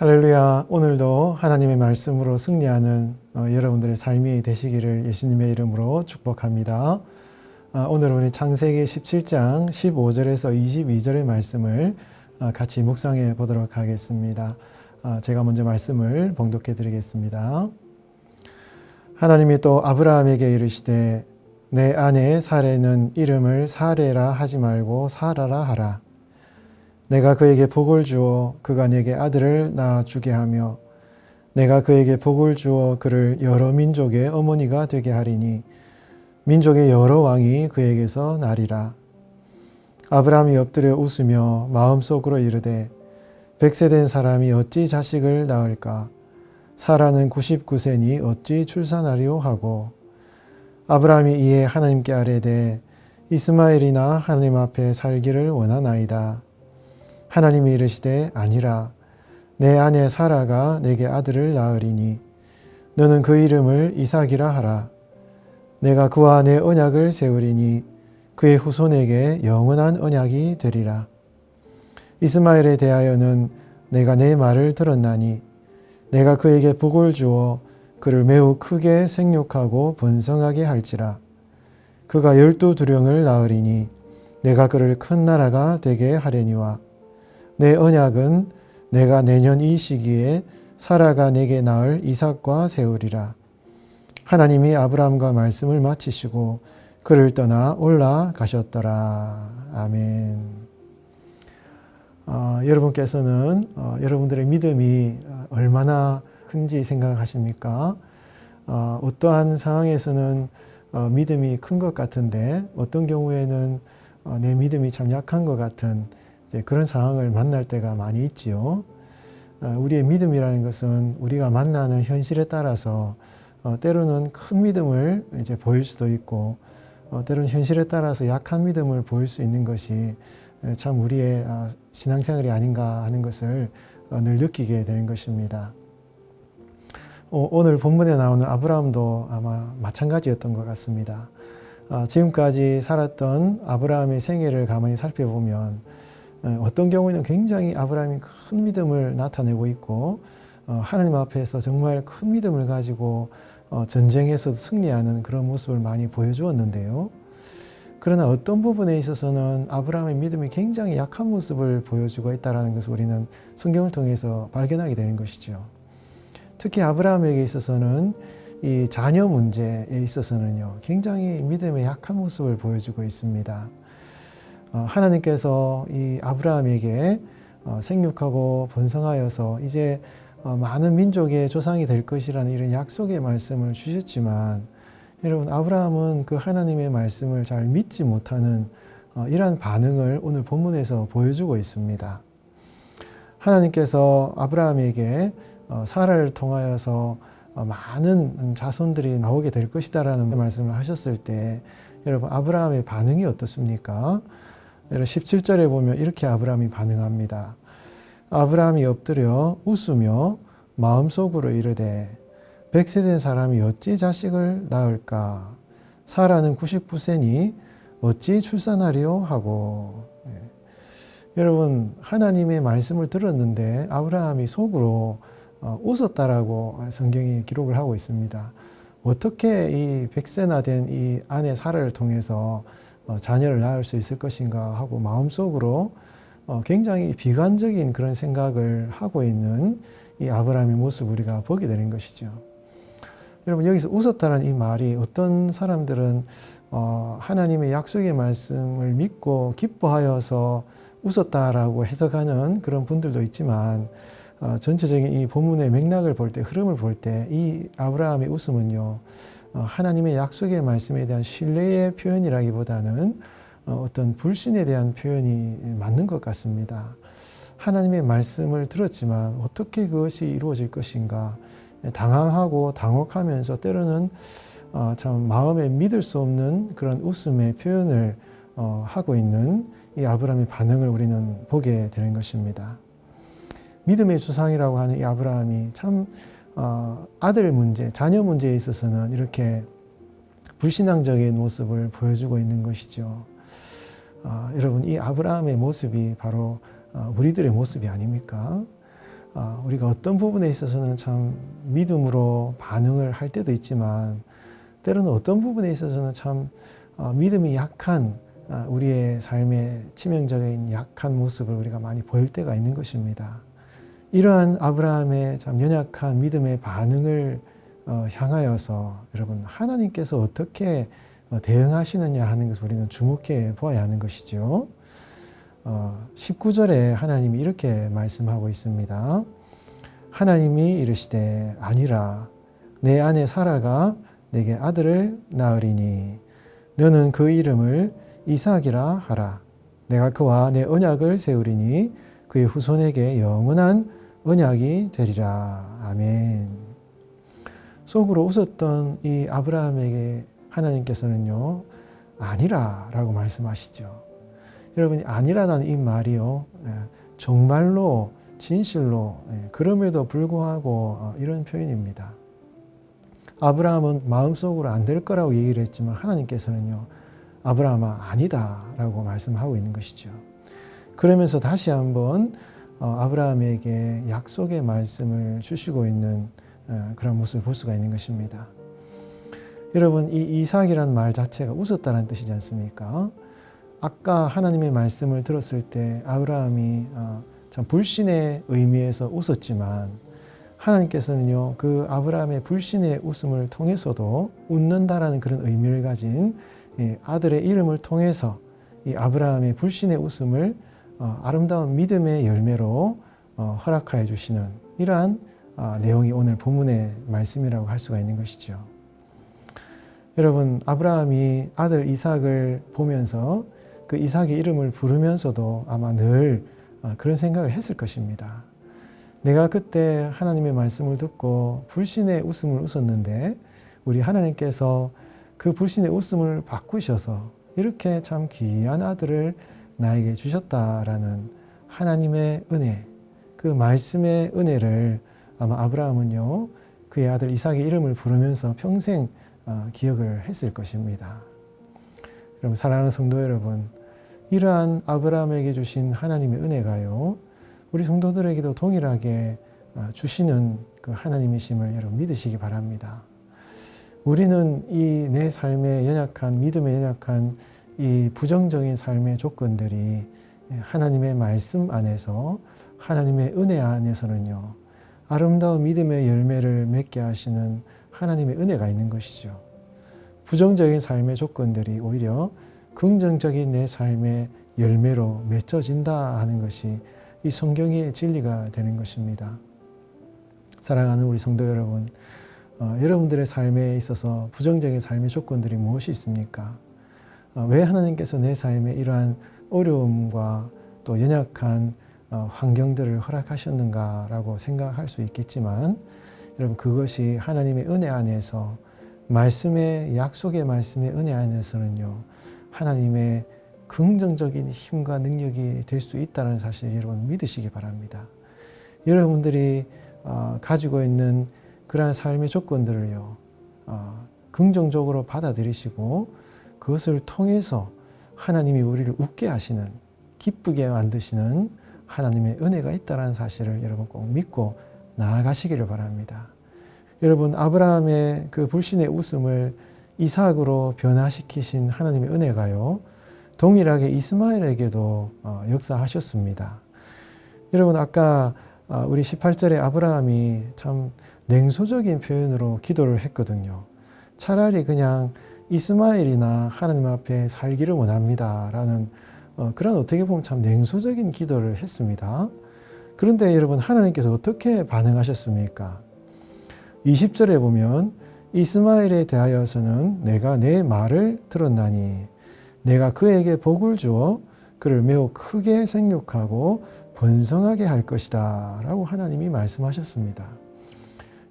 할렐루야. 오늘도 하나님의 말씀으로 승리하는 여러분들의 삶이 되시기를 예수님의 이름으로 축복합니다. 오늘 우리 창세기 17장 15절에서 22절의 말씀을 같이 묵상해 보도록 하겠습니다. 제가 먼저 말씀을 봉독해 드리겠습니다. 하나님이 또 아브라함에게 이르시되 내 아내 사레는 이름을 사레라 하지 말고 사라라 하라. 내가 그에게 복을 주어 그가 내게 아들을 낳아주게 하며 내가 그에게 복을 주어 그를 여러 민족의 어머니가 되게 하리니 민족의 여러 왕이 그에게서 나리라. 아브라함이 엎드려 웃으며 마음속으로 이르되 100세 된 사람이 어찌 자식을 낳을까? 사라는 99세니 어찌 출산하리오 하고 아브라함이 이에 하나님께 아뢰되 이스마엘이나 하나님 앞에 살기를 원하나이다. 하나님이 이르시되 아니라 내 아내 사라가 내게 아들을 낳으리니 너는 그 이름을 이삭이라 하라. 내가 그와 내 언약을 세우리니 그의 후손에게 영원한 언약이 되리라. 이스마엘에 대하여는 내가 내 말을 들었나니 내가 그에게 복을 주어 그를 매우 크게 생육하고 번성하게 할지라. 그가 12두령을 낳으리니 내가 그를 큰 나라가 되게 하려니와 내 언약은 내가 내년 이 시기에 사라가 내게 낳을 이삭과 세우리라. 하나님이 아브라함과 말씀을 마치시고 그를 떠나 올라가셨더라. 아멘. 여러분께서는 여러분들의 믿음이 얼마나 큰지 생각하십니까? 어떠한 상황에서는 믿음이 큰 것 같은데 어떤 경우에는 내 믿음이 참 약한 것 같은 그런 상황을 만날 때가 많이 있지요. 우리의 믿음이라는 것은 우리가 만나는 현실에 따라서 때로는 큰 믿음을 이제 보일 수도 있고 때로는 현실에 따라서 약한 믿음을 보일 수 있는 것이 참 우리의 신앙생활이 아닌가 하는 것을 늘 느끼게 되는 것입니다. 오늘 본문에 나오는 아브라함도 아마 마찬가지였던 것 같습니다. 지금까지 살았던 아브라함의 생애를 가만히 살펴보면 어떤 경우에는 굉장히 아브라함이 큰 믿음을 나타내고 있고 하나님 앞에서 정말 큰 믿음을 가지고 전쟁에서도 승리하는 그런 모습을 많이 보여주었는데요. 그러나 어떤 부분에 있어서는 아브라함의 믿음이 굉장히 약한 모습을 보여주고 있다는 것을 우리는 성경을 통해서 발견하게 되는 것이죠. 특히 아브라함에게 있어서는 이 자녀 문제에 있어서는요, 굉장히 믿음의 약한 모습을 보여주고 있습니다. 하나님께서 이 아브라함에게 생육하고 번성하여서 이제 많은 민족의 조상이 될 것이라는 이런 약속의 말씀을 주셨지만 여러분, 아브라함은 그 하나님의 말씀을 잘 믿지 못하는 이러한 반응을 오늘 본문에서 보여주고 있습니다. 하나님께서 아브라함에게 사라를 통하여서 많은 자손들이 나오게 될 것이다라는 말씀을 하셨을 때 여러분, 아브라함의 반응이 어떻습니까? 17절에 보면 이렇게 아브라함이 반응합니다. 아브라함이 엎드려 웃으며 마음속으로 이르되 100세 된 사람이 어찌 자식을 낳을까? 사라는 99세니 어찌 출산하리오 하고. 여러분, 하나님의 말씀을 들었는데 아브라함이 속으로 웃었다라고 성경이 기록을 하고 있습니다. 어떻게 이 100세나 된 이 아내 사라를 통해서 자녀를 낳을 수 있을 것인가 하고 마음속으로 굉장히 비관적인 그런 생각을 하고 있는 이 아브라함의 모습을 우리가 보게 되는 것이죠. 여러분, 여기서 웃었다는 이 말이 어떤 사람들은 하나님의 약속의 말씀을 믿고 기뻐하여서 웃었다라고 해석하는 그런 분들도 있지만 전체적인 이 본문의 맥락을 볼 때, 흐름을 볼 때 이 아브라함의 웃음은요, 하나님의 약속의 말씀에 대한 신뢰의 표현이라기보다는 어떤 불신에 대한 표현이 맞는 것 같습니다. 하나님의 말씀을 들었지만 어떻게 그것이 이루어질 것인가 당황하고 당혹하면서 때로는 참 마음에 믿을 수 없는 그런 웃음의 표현을 하고 있는 이 아브라함의 반응을 우리는 보게 되는 것입니다. 믿음의 조상이라고 하는 이 아브라함이 참 아들 문제, 자녀 문제에 있어서는 이렇게 불신앙적인 모습을 보여주고 있는 것이죠. 여러분, 이 아브라함의 모습이 바로 우리들의 모습이 아닙니까? 우리가 어떤 부분에 있어서는 참 믿음으로 반응을 할 때도 있지만 때로는 어떤 부분에 있어서는 참 믿음이 약한 우리의 삶의 치명적인 약한 모습을 우리가 많이 보일 때가 있는 것입니다. 이러한 아브라함의 참 연약한 믿음의 반응을 향하여서 여러분 하나님께서 어떻게 대응하시느냐 하는 것을 우리는 주목해 보아야 하는 것이죠. 19절에 하나님이 이렇게 말씀하고 있습니다. 하나님이 이르시되 아니라 내 아내 사라가 내게 아들을 낳으리니 너는 그 이름을 이삭이라 하라. 내가 그와 내 언약을 세우리니 그의 후손에게 영원한 언약이 되리라. 아멘. 속으로 웃었던 이 아브라함에게 하나님께서는요, 아니라 라고 말씀하시죠. 여러분, 아니라는 이 말이요, 정말로 진실로 그럼에도 불구하고 이런 표현입니다. 아브라함은 마음속으로 안 될 거라고 얘기를 했지만 하나님께서는요, 아브라함아 아니다 라고 말씀하고 있는 것이죠. 그러면서 다시 한번 아브라함에게 약속의 말씀을 주시고 있는 그런 모습을 볼 수가 있는 것입니다. 여러분, 이 이삭이라는 말 자체가 웃었다는 뜻이지 않습니까? 아까 하나님의 말씀을 들었을 때 아브라함이 참 불신의 의미에서 웃었지만 하나님께서는요, 그 아브라함의 불신의 웃음을 통해서도 웃는다라는 그런 의미를 가진 아들의 이름을 통해서 이 아브라함의 불신의 웃음을 아름다운 믿음의 열매로 허락하여 주시는 이러한 내용이 오늘 본문의 말씀이라고 할 수가 있는 것이죠. 여러분, 아브라함이 아들 이삭을 보면서 그 이삭의 이름을 부르면서도 아마 늘 그런 생각을 했을 것입니다. 내가 그때 하나님의 말씀을 듣고 불신의 웃음을 웃었는데 우리 하나님께서 그 불신의 웃음을 바꾸셔서 이렇게 참 귀한 아들을 나에게 주셨다라는 하나님의 은혜, 그 말씀의 은혜를 아마 아브라함은요, 그의 아들 이삭의 이름을 부르면서 평생 기억을 했을 것입니다. 여러분, 사랑하는 성도 여러분, 이러한 아브라함에게 주신 하나님의 은혜가요, 우리 성도들에게도 동일하게 주시는 그 하나님이심을 여러분 믿으시기 바랍니다. 우리는 이 내 삶의 연약한, 믿음의 연약한 이 부정적인 삶의 조건들이 하나님의 말씀 안에서, 하나님의 은혜 안에서는요, 아름다운 믿음의 열매를 맺게 하시는 하나님의 은혜가 있는 것이죠. 부정적인 삶의 조건들이 오히려 긍정적인 내 삶의 열매로 맺어진다 하는 것이 이 성경의 진리가 되는 것입니다. 사랑하는 우리 성도 여러분, 여러분들의 삶에 있어서 부정적인 삶의 조건들이 무엇이 있습니까? 왜 하나님께서 내 삶에 이러한 어려움과 또 연약한 환경들을 허락하셨는가라고 생각할 수 있겠지만, 여러분, 그것이 하나님의 은혜 안에서, 말씀의 약속의 말씀의 은혜 안에서는요, 하나님의 긍정적인 힘과 능력이 될 수 있다는 사실 여러분 믿으시기 바랍니다. 여러분들이 가지고 있는 그러한 삶의 조건들을요, 긍정적으로 받아들이시고 그것을 통해서 하나님이 우리를 웃게 하시는, 기쁘게 만드시는 하나님의 은혜가 있다는 사실을 여러분 꼭 믿고 나아가시기를 바랍니다. 여러분, 아브라함의 그 불신의 웃음을 이삭으로 변화시키신 하나님의 은혜가요, 동일하게 이스마엘에게도 역사하셨습니다. 여러분, 아까 우리 18절에 아브라함이 참 냉소적인 표현으로 기도를 했거든요. 차라리 그냥 이스마엘이나 하나님 앞에 살기를 원합니다 라는 그런, 어떻게 보면 참 냉소적인 기도를 했습니다. 그런데 여러분, 하나님께서 어떻게 반응하셨습니까? 20절에 보면 이스마엘에 대하여서는 내가 내 말을 들었나니 내가 그에게 복을 주어 그를 매우 크게 생육하고 번성하게 할 것이다 라고 하나님이 말씀하셨습니다.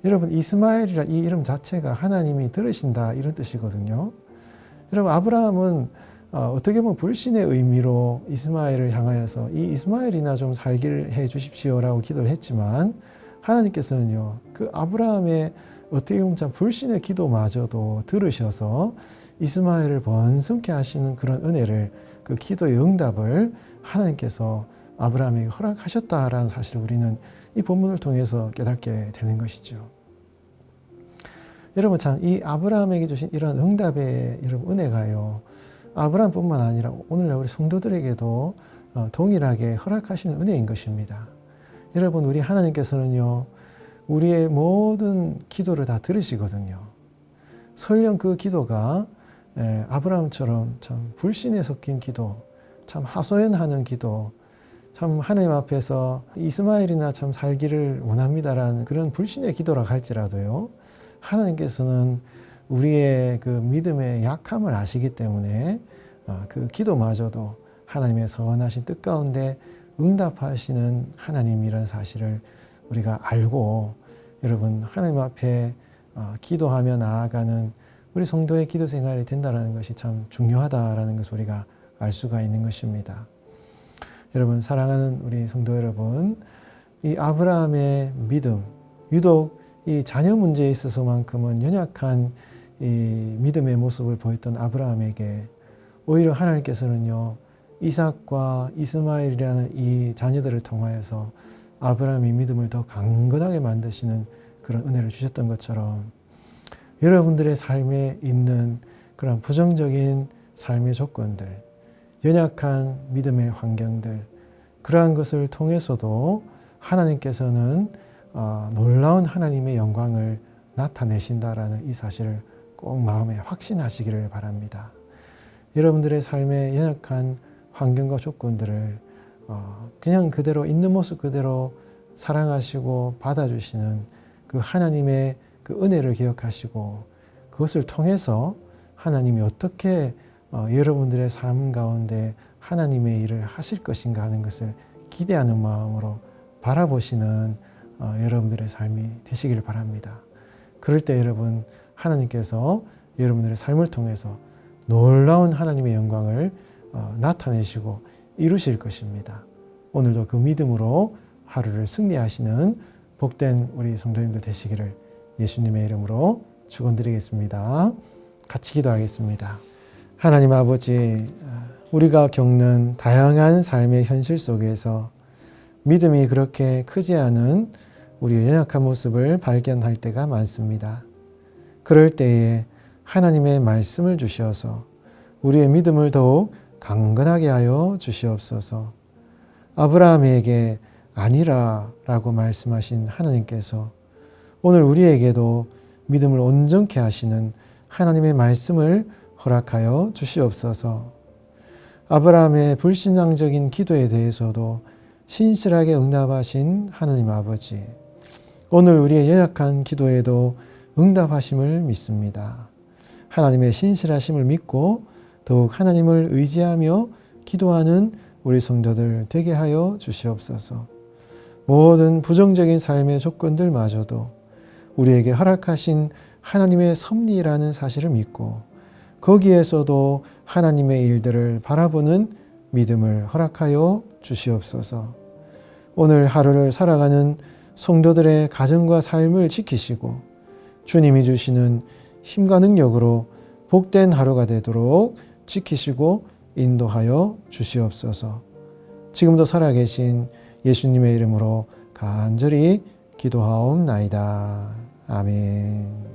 여러분, 이스마엘이라 이 이름 자체가 하나님이 들으신다 이런 뜻이거든요. 여러분, 아브라함은 어떻게 보면 불신의 의미로 이스마엘을 향하여서 이 이스마엘이나 좀 살기를 해 주십시오라고 기도를 했지만, 하나님께서는요, 그 아브라함의 어떻게 보면 참 불신의 기도마저도 들으셔서 이스마엘을 번성케 하시는 그런 은혜를, 그 기도의 응답을 하나님께서 아브라함에게 허락하셨다라는 사실을 우리는 이 본문을 통해서 깨닫게 되는 것이죠. 여러분 참 이 아브라함에게 주신 이런 응답의 여러분 은혜가요. 아브라함뿐만 아니라 오늘날 우리 성도들에게도 동일하게 허락하시는 은혜인 것입니다. 여러분 우리 하나님께서는요. 우리의 모든 기도를 다 들으시거든요. 설령 그 기도가 아브라함처럼 참 불신에 섞인 기도, 참 하소연하는 기도, 참 하나님 앞에서 이스마엘이나 참 살기를 원합니다라는 그런 불신의 기도라 할지라도요. 하나님께서는 우리의 그 믿음의 약함을 아시기 때문에 그 기도마저도 하나님의 선하신 뜻 가운데 응답하시는 하나님이라는 사실을 우리가 알고 여러분 하나님 앞에 기도하며 나아가는 우리 성도의 기도 생활이 된다는 것이 참 중요하다라는 것을 우리가 알 수가 있는 것입니다. 여러분 사랑하는 우리 성도 여러분, 이 아브라함의 믿음, 유독 이 자녀 문제에 있어서만큼은 연약한 이 믿음의 모습을 보였던 아브라함에게 오히려 하나님께서는요 이삭과 이스마엘이라는 이 자녀들을 통하여서 아브라함의 믿음을 더 강건하게 만드시는 그런 은혜를 주셨던 것처럼 여러분들의 삶에 있는 그런 부정적인 삶의 조건들, 연약한 믿음의 환경들, 그러한 것을 통해서도 하나님께서는 놀라운 하나님의 영광을 나타내신다라는 이 사실을 꼭 마음에 확신하시기를 바랍니다. 여러분들의 삶의 연약한 환경과 조건들을 그냥 그대로 있는 모습 그대로 사랑하시고 받아주시는 그 하나님의 그 은혜를 기억하시고 그것을 통해서 하나님이 어떻게 여러분들의 삶 가운데 하나님의 일을 하실 것인가 하는 것을 기대하는 마음으로 바라보시는 여러분들의 삶이 되시길 바랍니다. 그럴 때 여러분 하나님께서 여러분들의 삶을 통해서 놀라운 하나님의 영광을 나타내시고 이루실 것입니다. 오늘도 그 믿음으로 하루를 승리하시는 복된 우리 성도님들 되시기를 예수님의 이름으로 축원드리겠습니다. 같이 기도하겠습니다. 하나님 아버지, 우리가 겪는 다양한 삶의 현실 속에서 믿음이 그렇게 크지 않은 우리의 연약한 모습을 발견할 때가 많습니다. 그럴 때에 하나님의 말씀을 주셔서 우리의 믿음을 더욱 강건하게 하여 주시옵소서. 아브라함에게 아니라 라고 말씀하신 하나님께서 오늘 우리에게도 믿음을 온전케 하시는 하나님의 말씀을 허락하여 주시옵소서. 아브라함의 불신앙적인 기도에 대해서도 신실하게 응답하신 하나님 아버지, 오늘 우리의 연약한 기도에도 응답하심을 믿습니다. 하나님의 신실하심을 믿고 더욱 하나님을 의지하며 기도하는 우리 성도들 되게 하여 주시옵소서. 모든 부정적인 삶의 조건들마저도 우리에게 허락하신 하나님의 섭리라는 사실을 믿고 거기에서도 하나님의 일들을 바라보는 믿음을 허락하여 주시옵소서. 오늘 하루를 살아가는 성도들의 가정과 삶을 지키시고 주님이 주시는 힘과 능력으로 복된 하루가 되도록 지키시고 인도하여 주시옵소서. 지금도 살아계신 예수님의 이름으로 간절히 기도하옵나이다. 아멘.